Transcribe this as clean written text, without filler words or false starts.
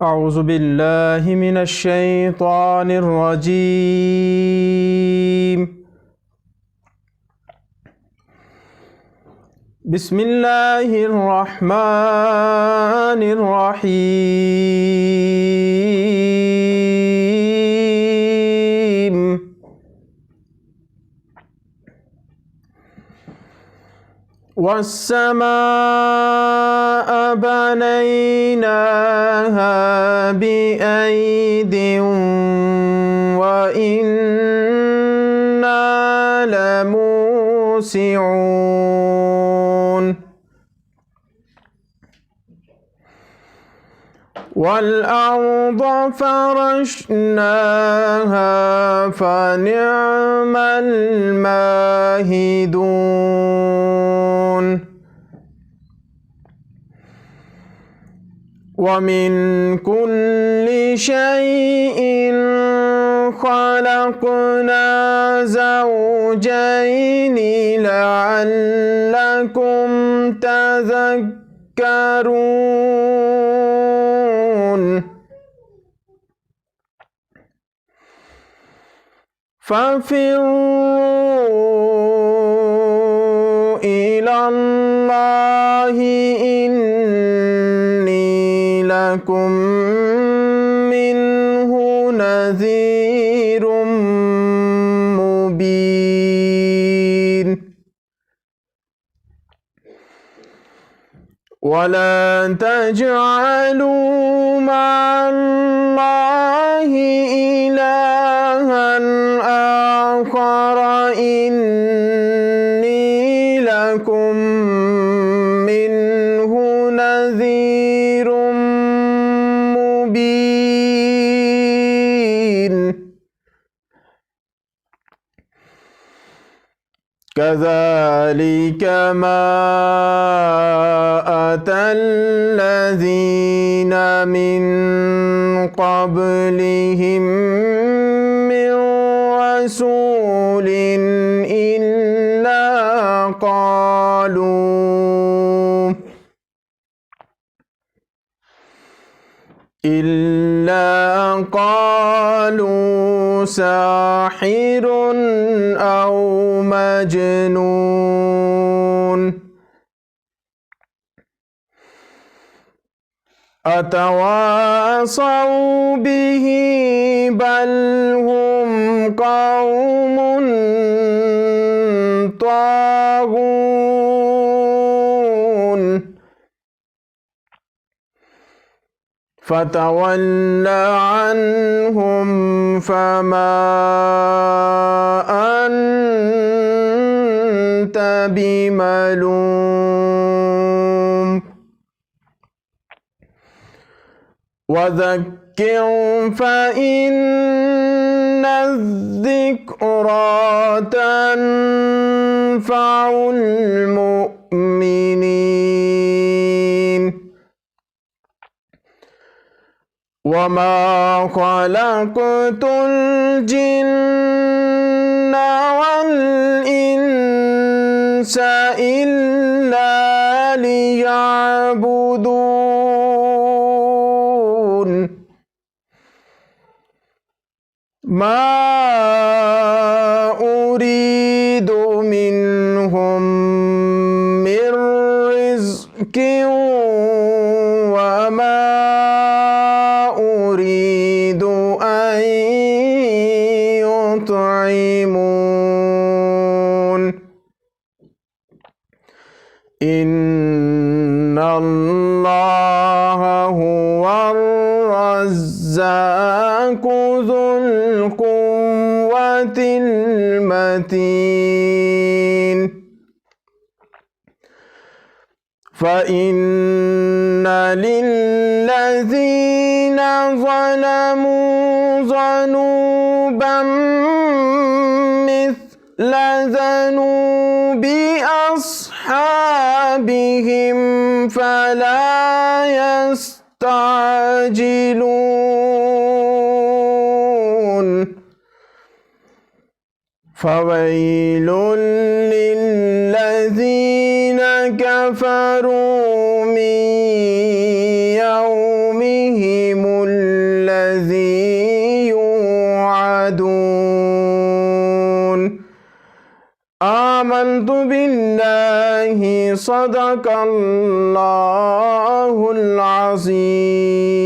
أعوذ بالله من الشيطان الرجيم. بسم الله الرحمن الرحيم. والسماء بنيناها بأيد وإنا لموسعون. والأرض فرشناها فنعم الماهدون. ومن كل شيء خلقنا زوجين لعلكم تذكرون. ففروا إلى الله إني لكم منه نذير مبين. ولا تجعلوا مع الله إلها آخر إني لكم منه نذير مبين. كذلك ما أتى الذين من قبلهم من رسول إلا قالوا ساحر أو مجنون. أتواصوا به بل هم قوم طاغون. فتول عنهم فما أنت بملوم. وذكر فإن الذكرى تنفع المؤمنين. وما خلقت الجن والإنس إلا ليعبدون. ما أريد منهم من رزق وما أريد أن يطعمون. إن الله هو الرزاق ذو القوة المتين. فإن للذين ظلموا ذنوبا مثل ذنوب أصحابهم فلا يستعجلون. فويل للذين كفروا من يومهم يهتدون آمنت بالله صدق الله العظيم.